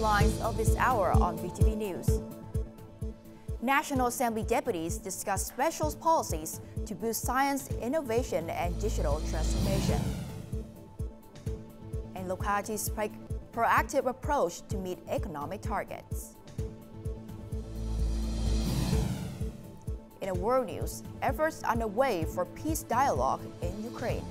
headlines of this hour on VTV News. National Assembly deputies discuss special policies to boost science, innovation, and digital transformation. And localities' proactive approach to meet economic targets. In world news, efforts underway for peace dialogue in Ukraine.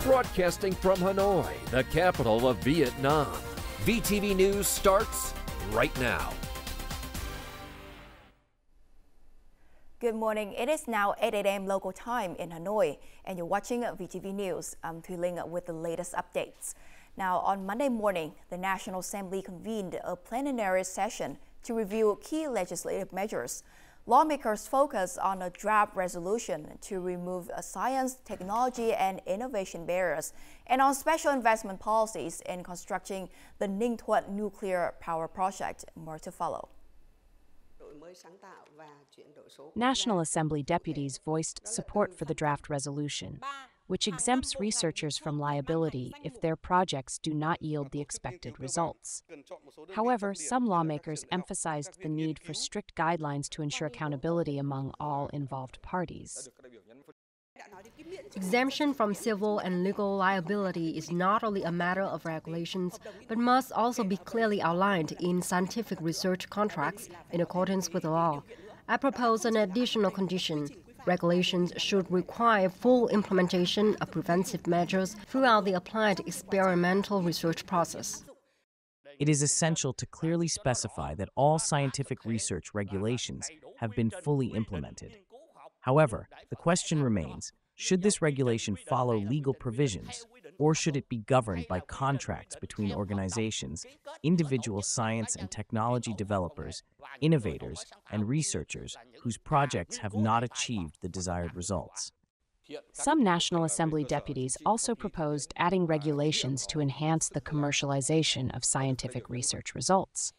Broadcasting from Hanoi, the capital of Vietnam. VTV News starts right now. Good morning. It is now 8 a.m. local time in Hanoi, and you're watching VTV News. I'm Phie with the latest updates. Now, on Monday morning, the National Assembly convened a plenary session to review key legislative measures. Lawmakers focus on a draft resolution to remove science, technology, and innovation barriers, and on special investment policies in constructing the THUAN nuclear power project. More to follow. National Assembly deputies voiced support for the draft resolution, which exempts researchers from liability if their projects do not yield the expected results. However, some lawmakers emphasized the need for strict guidelines to ensure accountability among all involved parties. Exemption from civil and legal liability is not only a matter of regulations, but must also be clearly outlined in scientific research contracts in accordance with the law. I propose an additional condition. Regulations should require full implementation of preventive measures throughout the applied experimental research process. It is essential to clearly specify that all scientific research regulations have been fully implemented. However, the question remains, should this regulation follow legal provisions, or should it be governed by contracts between organizations, individual science and technology developers, innovators, and researchers whose projects have not achieved the desired results? Some National Assembly deputies also proposed adding regulations to enhance the commercialization of scientific research results.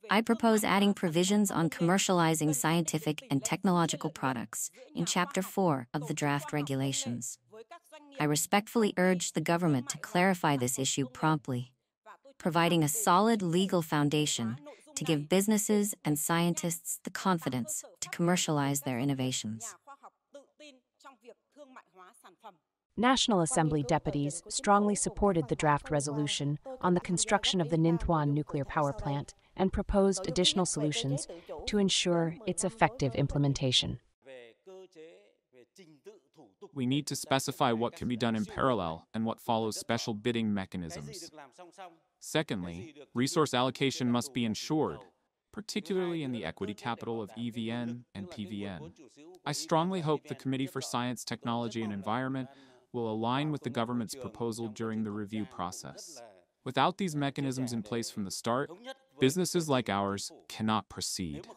I propose adding provisions on commercializing scientific and technological products in Chapter 4 of the draft regulations. I respectfully urge the government to clarify this issue promptly, providing a solid legal foundation to give businesses and scientists the confidence to commercialize their innovations. National Assembly deputies strongly supported the draft resolution on the construction of the THUAN nuclear power plant and proposed additional solutions to ensure its effective implementation. We need to specify what can be done in parallel and what follows special bidding mechanisms. Secondly, resource allocation must be ensured, particularly in the equity capital of EVN and PVN. I strongly hope the Committee for Science, Technology and Environment will align with the government's proposal during the review process. Without these mechanisms in place from the start, businesses like ours cannot proceed.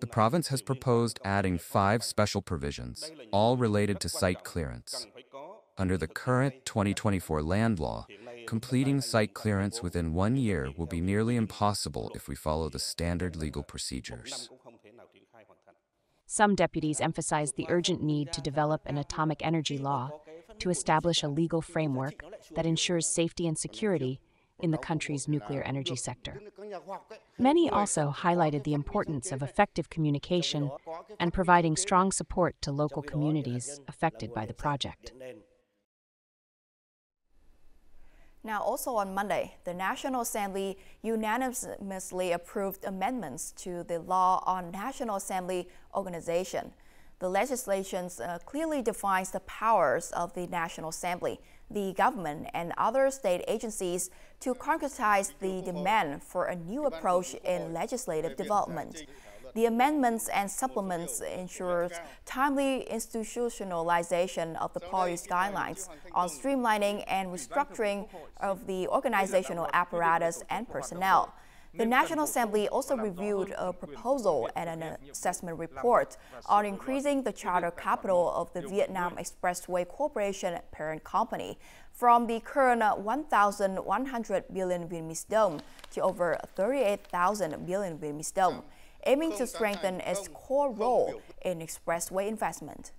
The province has proposed adding 5 special provisions, all related to site clearance. Under the current 2024 land law, completing site clearance within 1 year will be nearly impossible if we follow the standard legal procedures. Some deputies emphasized the urgent need to develop an atomic energy law to establish a legal framework that ensures safety and security in the country's nuclear energy sector. Many also highlighted the importance of effective communication and providing strong support to local communities affected by the project. Now, also on Monday, the National Assembly unanimously approved amendments to the law on National Assembly organization. The legislation clearly defines the powers of the National Assembly, the government, and other state agencies to concretize the demand for a new approach in legislative development. The amendments and supplements ensure timely institutionalization of the party's guidelines on streamlining and restructuring of the organizational apparatus and personnel. The National Assembly also reviewed a proposal and an assessment report on increasing the charter capital of the Vietnam Expressway Corporation parent company from the current 1,100 billion Vietnamese đồng to over 38,000 billion Vietnamese đồng, aiming to strengthen its core role in expressway investment.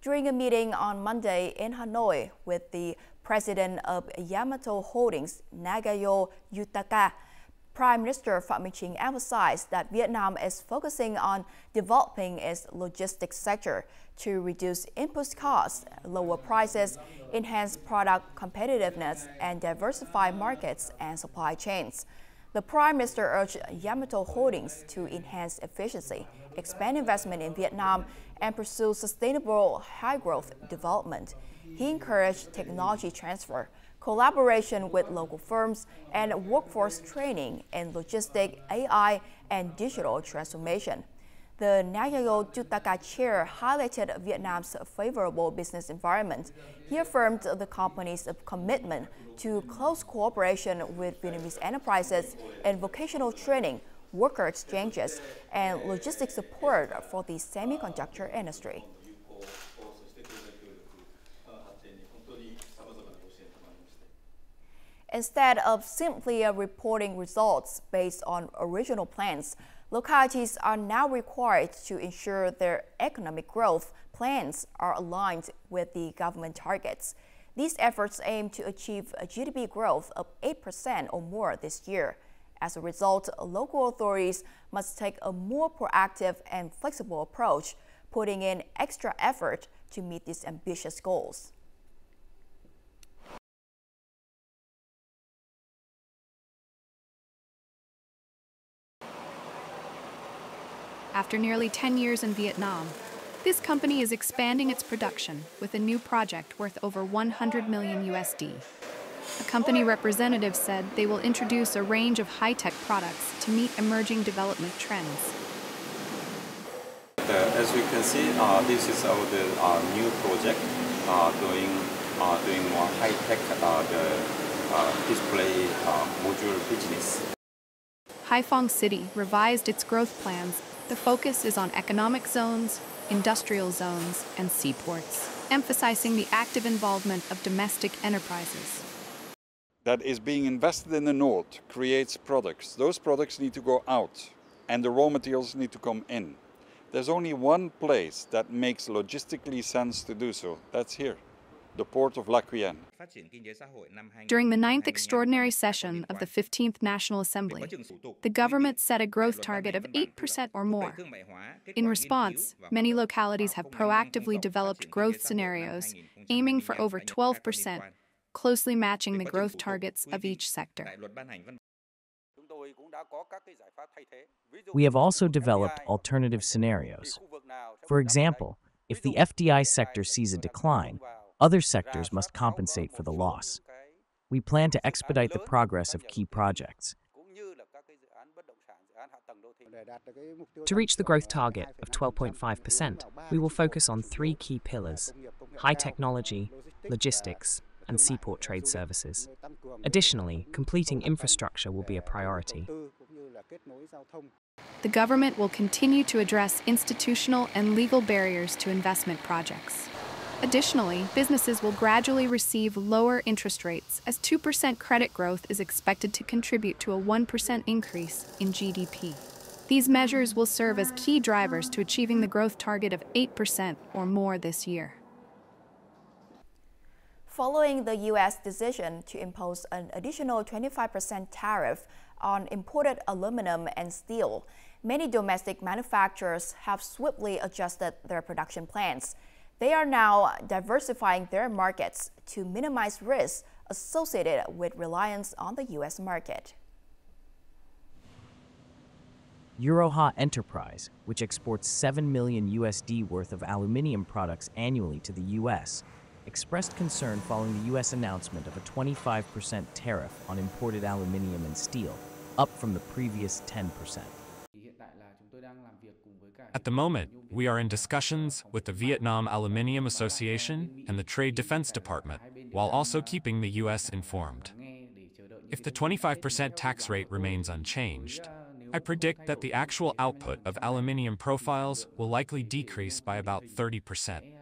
During a meeting on Monday in Hanoi with the president of Yamato Holdings, Nagayo Yutaka, Prime Minister Pham Minh Chinh emphasized that Vietnam is focusing on developing its logistics sector to reduce input costs, lower prices, enhance product competitiveness, and diversify markets and supply chains. The Prime Minister urged Yamato Holdings to enhance efficiency, expand investment in Vietnam, and pursue sustainable high-growth development. He encouraged technology transfer, collaboration with local firms, and workforce training in logistics, AI, and digital transformation. The Nagayo Yutaka chair highlighted Vietnam's favorable business environment. He affirmed the company's commitment to close cooperation with Vietnamese enterprises in vocational training, worker exchanges, and logistics support for the semiconductor industry. Instead of simply reporting results based on original plans, localities are now required to ensure their economic growth plans are aligned with the government targets. These efforts aim to achieve a GDP growth of 8% or more this year. As a result, local authorities must take a more proactive and flexible approach, putting in extra effort to meet these ambitious goals. After nearly 10 years in Vietnam, this company is expanding its production with a new project worth over 100 million USD. A company representative said they will introduce a range of high-tech products to meet emerging development trends. As we can see, this is our new project doing more high-tech display module business. Hai Phong City revised its growth plans. The focus is on economic zones, industrial zones, and seaports, emphasizing the active involvement of domestic enterprises. That is being invested in the north creates products. Those products need to go out, and the raw materials need to come in. There's only one place that makes logistically sense to do so. That's here, the port of LOCALITIES. During the 9th Extraordinary Session of the 15th National Assembly, the government set a growth target of 8% or more. In response, many localities have proactively developed growth scenarios, aiming for over 12%, closely matching the growth targets of each sector. We have also developed alternative scenarios. For example, if the FDI sector sees a decline, other sectors must compensate for the loss. We plan to expedite the progress of key projects. To reach the growth target of 12.5%, we will focus on 3 key pillars: high technology, logistics, and seaport trade services. Additionally, completing infrastructure will be a priority. The government will continue to address institutional and legal barriers to investment projects. Additionally, businesses will gradually receive lower interest rates, as 2% credit growth is expected to contribute to a 1% increase in GDP. These measures will serve as key drivers to achieving the growth target of 8% or more this year. Following the U.S. decision to impose an additional 25% tariff on imported aluminum and steel, many domestic manufacturers have swiftly adjusted their production plans. They are now diversifying their markets to minimize risks associated with reliance on the U.S. market. Euroha Enterprise, which exports $7 million USD worth of aluminium products annually to the U.S., expressed concern following the U.S. announcement of a 25% tariff on imported aluminium and steel, up from the previous 10%. At the moment, we are in discussions with the Vietnam Aluminium Association and the Trade Defense Department, while also keeping the U.S. informed. If the 25% tax rate remains unchanged, I predict that the actual output of aluminium profiles will likely decrease by about 30%.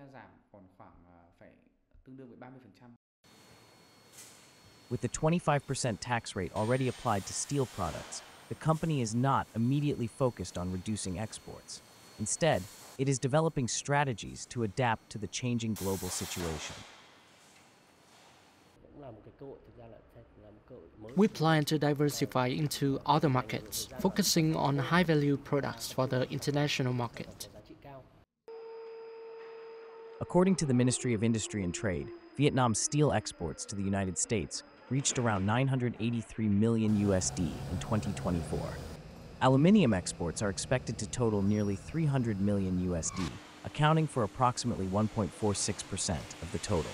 With the 25% tax rate already applied to steel products, the company is not immediately focused on reducing exports. Instead, it is developing strategies to adapt to the changing global situation. We plan to diversify into other markets, focusing on high-value products for the international market. According to the Ministry of Industry and Trade, Vietnam's steel exports to the United States reached around 983 million USD in 2024. Aluminium exports are expected to total nearly 300 million USD, accounting for approximately 1.46% of the total.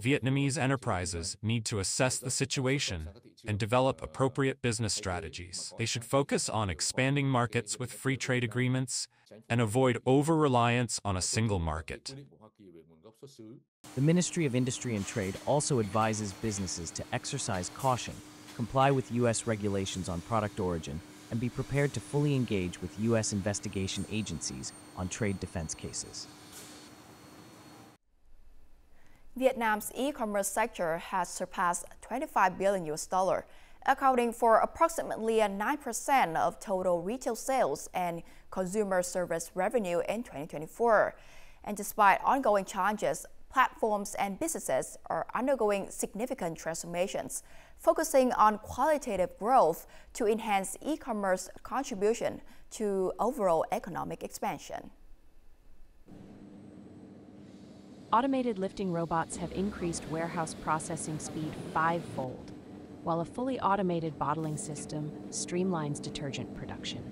Vietnamese enterprises need to assess the situation and develop appropriate business strategies. They should focus on expanding markets with free trade agreements and avoid over-reliance on a single market. The Ministry of Industry and Trade also advises businesses to exercise caution, comply with U.S. regulations on product origin, and be prepared to fully engage with U.S. investigation agencies on trade defense cases. Vietnam's e-commerce sector has surpassed $25 billion, accounting for approximately 9% of total retail sales and consumer service revenue in 2024. And despite ongoing challenges, platforms and businesses are undergoing significant transformations, focusing on qualitative growth to enhance e-commerce contribution to overall economic expansion. Automated lifting robots have increased warehouse processing speed 5-fold, while a fully automated bottling system streamlines detergent production.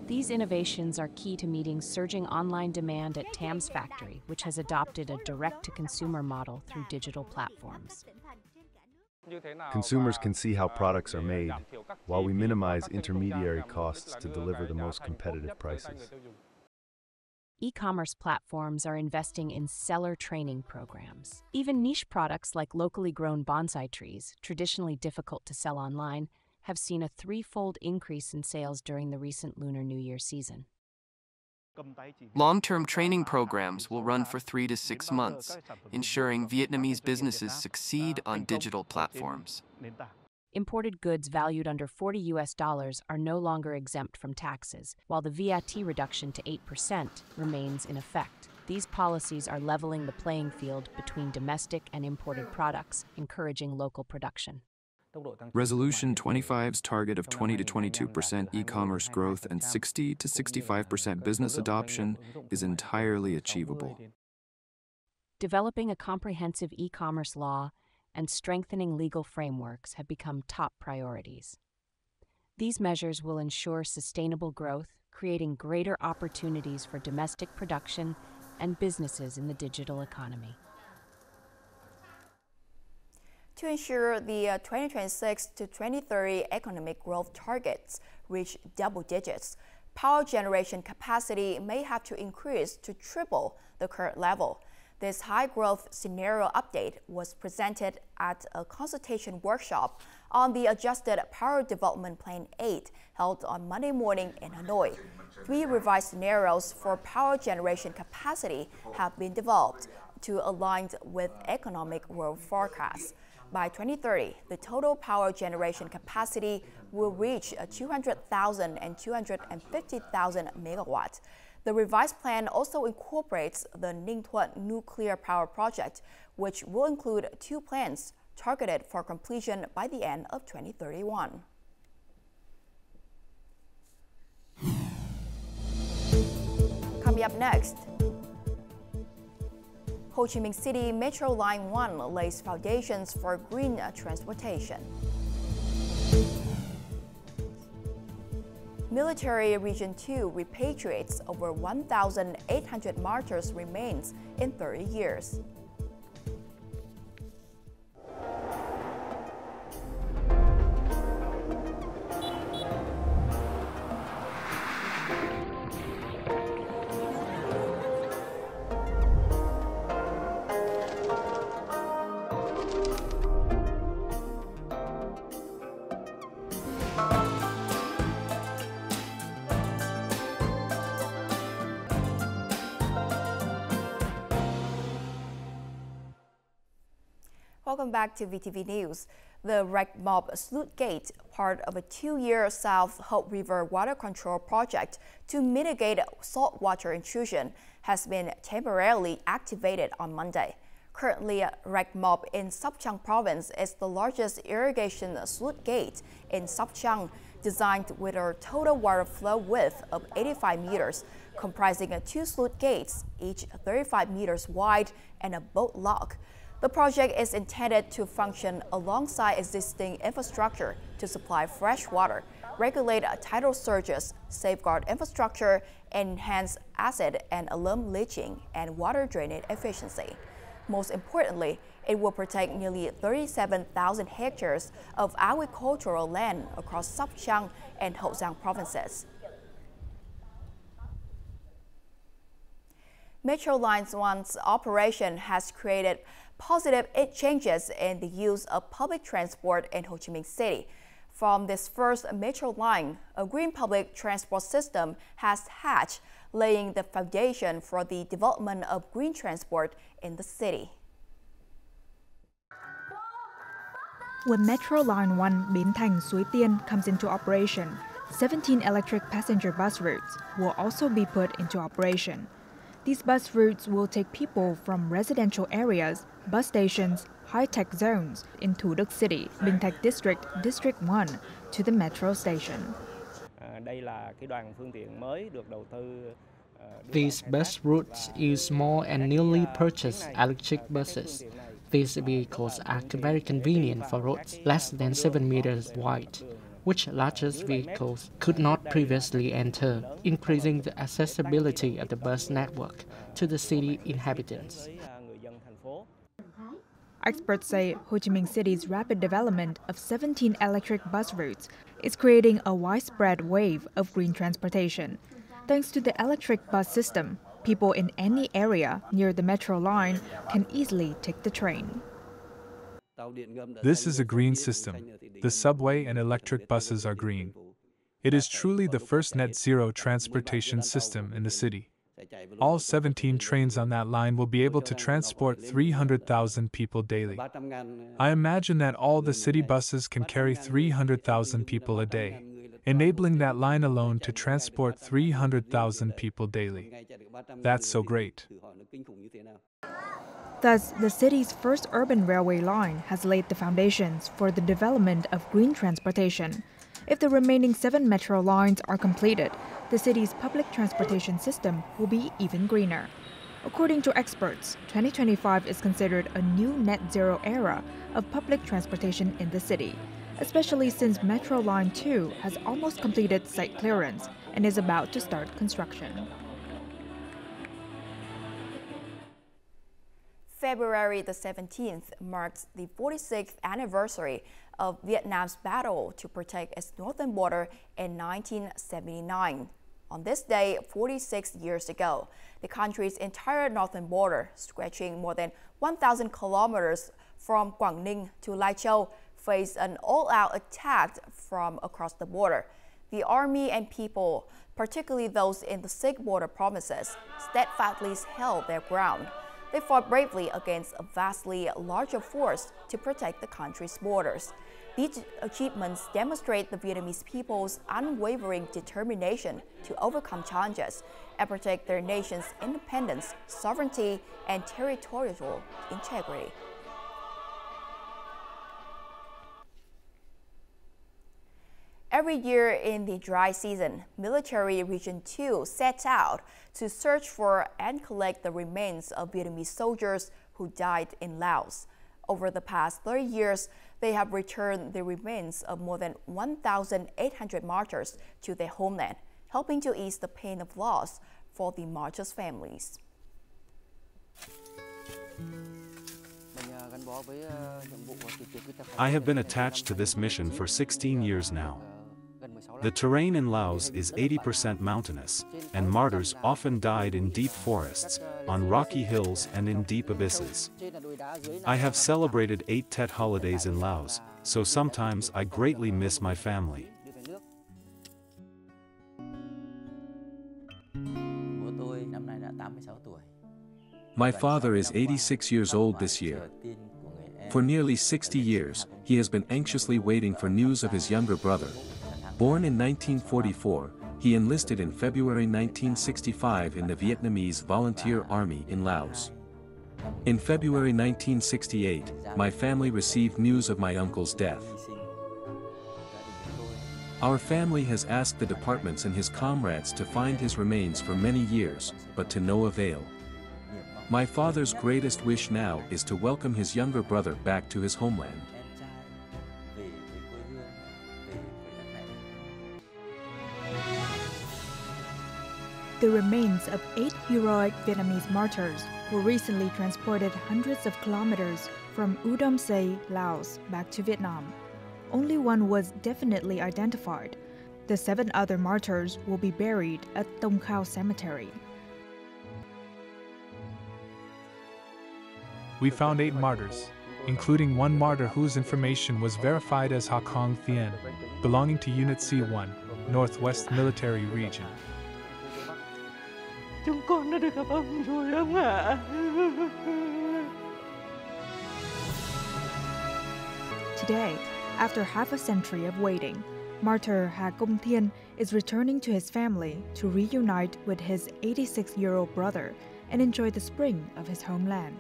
These innovations are key to meeting surging online demand at TAM's factory, which has adopted a direct-to-consumer model through digital platforms. Consumers can see how products are made, while we minimize intermediary costs to deliver the most competitive prices. E-commerce platforms are investing in seller training programs. Even niche products like locally grown bonsai trees, traditionally difficult to sell online, have seen a 3-fold increase in sales during the recent Lunar New Year season. Long-term training programs will run for 3 to 6 months, ensuring Vietnamese businesses succeed on digital platforms. Imported goods valued under $40 are no longer exempt from taxes, while the VAT reduction to 8% remains in effect. These policies are leveling the playing field between domestic and imported products, encouraging local production. Resolution 25's target of 20 to 22% e-commerce growth and 60 to 65% business adoption is entirely achievable. Developing a comprehensive e-commerce law and strengthening legal frameworks have become top priorities. These measures will ensure sustainable growth, creating greater opportunities for domestic production and businesses in the digital economy. To ensure the 2026 to 2030 economic growth targets reach double digits, power generation capacity may have to increase to triple the current level. This high-growth scenario update was presented at a consultation workshop on the Adjusted Power Development Plan 8 held on Monday morning in Hanoi. 3 revised scenarios for power generation capacity have been developed to align with economic growth forecasts. By 2030, the total power generation capacity will reach 200,000 and 250,000 megawatts. The revised plan also incorporates the THUAN nuclear power project, which will include 2 plants targeted for completion by the end of 2031. Coming up next, Ho Chi Minh City Metro Line 1 lays foundations for green transportation. Military Region 2 repatriates over 1,800 martyrs' remains in 30 years. Welcome back to VTV News. The Rec Mob Sluice Gate, part of a 2-year South Hope River water control project to mitigate saltwater intrusion, has been temporarily activated on Monday. Currently, Rec Mob in Sopchang province is the largest irrigation sluice gate in Sopchang, designed with a total water flow width of 85 meters, comprising 2 sluice gates, each 35 meters wide, and a boat lock. The project is intended to function alongside existing infrastructure to supply fresh water, regulate tidal surges, safeguard infrastructure, enhance acid and alum leaching, and water drainage efficiency. Most importantly, it will protect nearly 37,000 hectares of agricultural land across Sopchang and Hojiang provinces. Metro Line 1's operation has created positive changes in the use of public transport in Ho Chi Minh City. From this first metro line, a green public transport system has hatched, laying the foundation for the development of green transport in the city. When Metro Line 1 Bến Thành Suối Tiên comes into operation, 17 electric passenger bus routes will also be put into operation. These bus routes will take people from residential areas, bus stations, high-tech zones in Thủ Đức City, Bình Thạnh District, District 1 to the metro station. These bus routes use small and newly purchased electric buses. These vehicles are very convenient for roads less than 7 meters wide, which larger vehicles could not previously enter, increasing the accessibility of the bus network to the city inhabitants. Experts say Ho Chi Minh City's rapid development of 17 electric bus routes is creating a widespread wave of green transportation. Thanks to the electric bus system, people in any area near the metro line can easily take the train. This is a green system. The subway and electric buses are green. It is truly the first net-zero transportation system in the city. All 17 trains on that line will be able to transport 300,000 people daily. I imagine that all the city buses can carry 300,000 people a day, enabling that line alone to transport 300,000 people daily. That's so great. Thus, the city's first urban railway line has laid the foundations for the development of green transportation. If the remaining 7 metro lines are completed, the city's public transportation system will be even greener. According to experts, 2025 is considered a new net-zero era of public transportation in the city, especially since Metro Line 2 has almost completed site clearance and is about to start construction. February the 17th marks the 46th anniversary of Vietnam's battle to protect its northern border in 1979. On this day, 46 years ago, the country's entire northern border, stretching more than 1,000 kilometers from Quảng Ninh to Lai Châu, faced an all-out attack from across the border. The army and people, particularly those in the 6 border provinces, steadfastly held their ground. They fought bravely against a vastly larger force to protect the country's borders. These achievements demonstrate the Vietnamese people's unwavering determination to overcome challenges and protect their nation's independence, sovereignty, and territorial integrity. Every year in the dry season, Military Region 2 sets out to search for and collect the remains of Vietnamese soldiers who died in Laos. Over the past 30 years, they have returned the remains of more than 1,800 martyrs to their homeland, helping to ease the pain of loss for the martyrs' families. I have been attached to this mission for 16 years now. The terrain in Laos is 80% mountainous, and martyrs often died in deep forests, on rocky hills and in deep abysses. I have celebrated 8 Tet holidays in Laos, so sometimes I greatly miss my family. My father is 86 years old this year. For nearly 60 years, he has been anxiously waiting for news of his younger brother. Born in 1944, he enlisted in February 1965 in the Vietnamese Volunteer Army in Laos. In February 1968, my family received news of my uncle's death. Our family has asked the departments and his comrades to find his remains for many years, but to no avail. My father's greatest wish now is to welcome his younger brother back to his homeland. The remains of 8 heroic Vietnamese martyrs were recently transported hundreds of kilometers from U Dom Se, Laos, back to Vietnam. Only one was definitely identified. The 7 other martyrs will be buried at Tông Khao Cemetery. We found 8 martyrs, including one martyr whose information was verified as Ha Cong Thien, belonging to Unit C1, Northwest Military Region. Chúng con đã được gặp ông rồi ông ạ. Today, after half a century of waiting, martyr Ha Cong Thien is returning to his family to reunite with his 86-year-old brother and enjoy the spring of his homeland.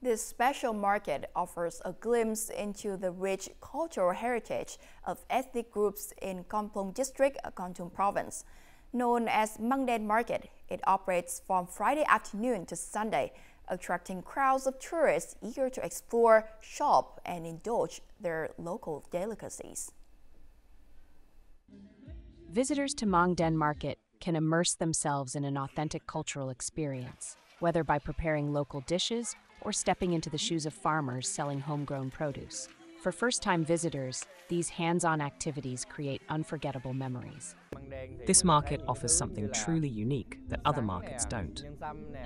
This special market offers a glimpse into the rich cultural heritage of ethnic groups in Kampong District, Kon Tum Province. Known as Mang Den Market, it operates from Friday afternoon to Sunday, attracting crowds of tourists eager to explore, shop, and indulge their local delicacies. Visitors to Mang Den Market can immerse themselves in an authentic cultural experience, whether by preparing local dishes or stepping into the shoes of farmers selling homegrown produce. For first-time visitors, these hands-on activities create unforgettable memories. This market offers something truly unique that other markets don't.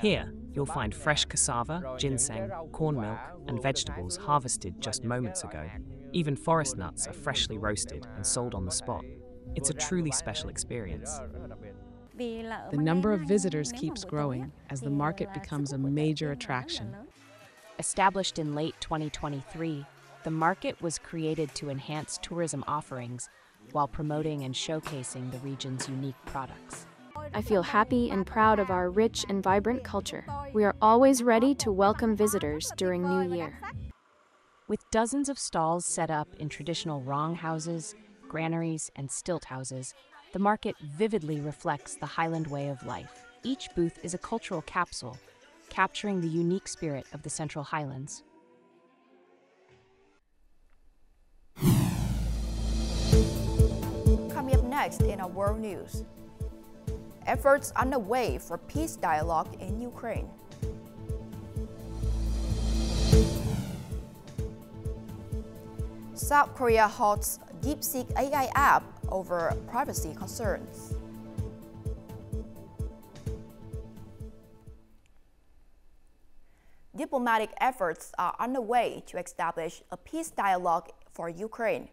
Here, you'll find fresh cassava, ginseng, corn milk, and vegetables harvested just moments ago. Even forest nuts are freshly roasted and sold on the spot. It's a truly special experience. The number of visitors keeps growing as the market becomes a major attraction. Established in late 2023, the market was created to enhance tourism offerings while promoting and showcasing the region's unique products. I feel happy and proud of our rich and vibrant culture. We are always ready to welcome visitors during New Year. With dozens of stalls set up in traditional rong houses, granaries, and stilt houses, the market vividly reflects the Highland way of life. Each booth is a cultural capsule, capturing the unique spirit of the Central Highlands. Coming up next in our world news, efforts underway for peace dialogue in Ukraine. South Korea halts DeepSeek AI app over privacy concerns. Diplomatic efforts are underway to establish a peace dialogue for Ukraine.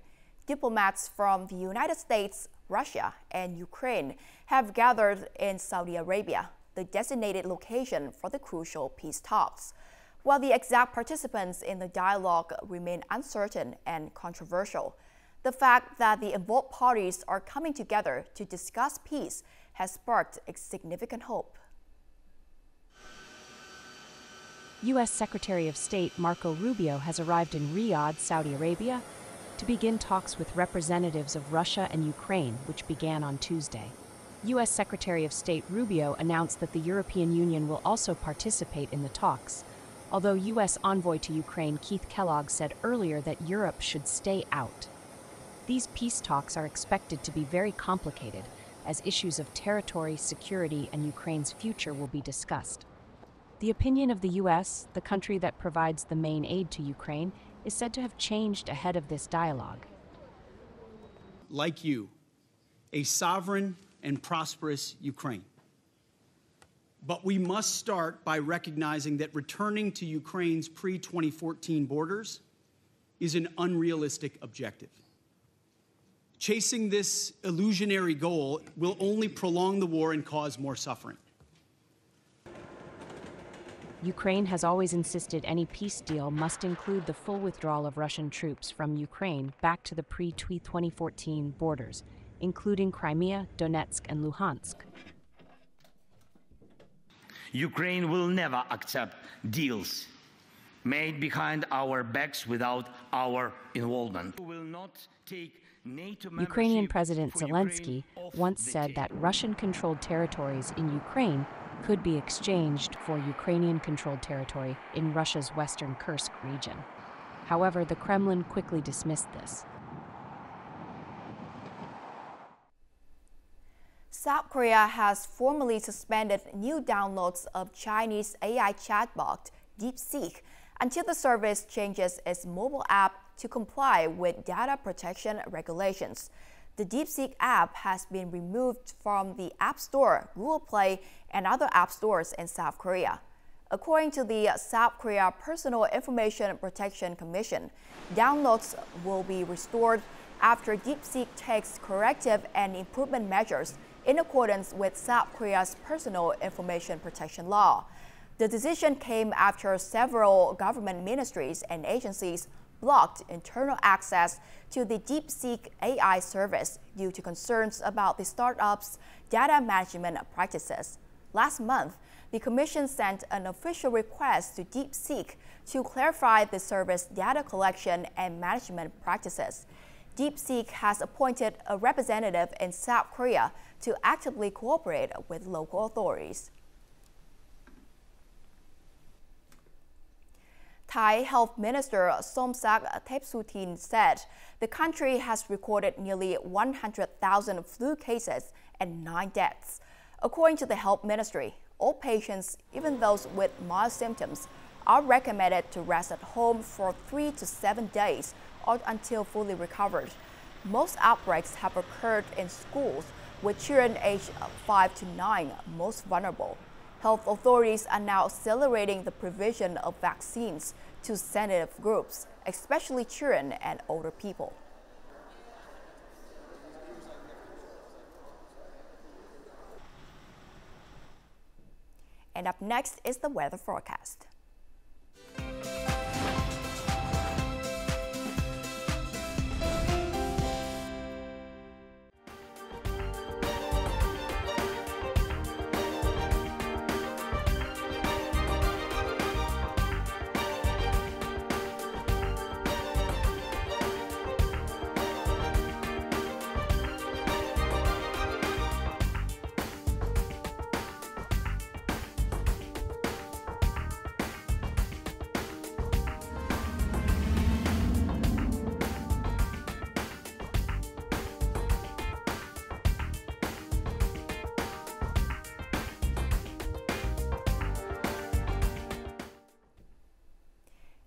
Diplomats from the United States, Russia, and Ukraine have gathered in Saudi Arabia, the designated location for the crucial peace talks. While the exact participants in the dialogue remain uncertain and controversial, the fact that the involved parties are coming together to discuss peace has sparked a significant hope. U.S. Secretary of State Marco Rubio has arrived in Riyadh, Saudi Arabia, to begin talks with representatives of Russia and Ukraine, which began on Tuesday. U.S. Secretary of State Rubio announced that the European Union will also participate in the talks, although U.S. envoy to Ukraine Keith Kellogg said earlier that Europe should stay out. These peace talks are expected to be very complicated, as issues of territory, security, and Ukraine's future will be discussed. The opinion of the U.S., the country that provides the main aid to Ukraine, is said to have changed ahead of this dialogue. Like you, a sovereign and prosperous Ukraine. But we must start by recognizing that returning to Ukraine's pre-2014 borders is an unrealistic objective. Chasing this illusionary goal will only prolong the war and cause more suffering. Ukraine has always insisted any peace deal must include the full withdrawal of Russian troops from Ukraine back to the pre-2014 borders, including Crimea, Donetsk, and Luhansk. Ukraine will never accept deals made behind our backs without our involvement. We will not take NATO Ukrainian President Zelensky once said that Russian-controlled territories in Ukraine could be exchanged for Ukrainian-controlled territory in Russia's western Kursk region. However, the Kremlin quickly dismissed this. South Korea has formally suspended new downloads of Chinese AI chatbot DeepSeek until the service changes its mobile app to comply with data protection regulations. The DeepSeek app has been removed from the App Store, Google Play, and other app stores in South Korea. According to the South Korea Personal Information Protection Commission, downloads will be restored after DeepSeek takes corrective and improvement measures in accordance with South Korea's Personal Information Protection Law. The decision came after several government ministries and agencies blocked internal access to the DeepSeek AI service due to concerns about the startup's data management practices. Last month, the Commission sent an official request to DeepSeek to clarify the service data collection and management practices. DeepSeek has appointed a representative in South Korea to actively cooperate with local authorities. Thai Health Minister Somsak Thepsutin said the country has recorded nearly 100,000 flu cases and 9 deaths. According to the Health Ministry, all patients, even those with mild symptoms, are recommended to rest at home for 3 to 7 days or until fully recovered. Most outbreaks have occurred in schools, with children aged 5 to 9 most vulnerable. Health authorities are now accelerating the provision of vaccines to sensitive groups, especially children and older people. And up next is the weather forecast.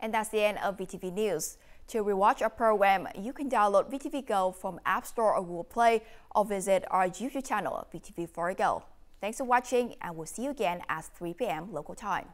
And that's the end of VTV News. To rewatch our program, you can download VTVgo from App Store or Google Play, or visit our YouTube channel, VTV4Go. Thanks for watching, and we'll see you again at 3 p.m. local time.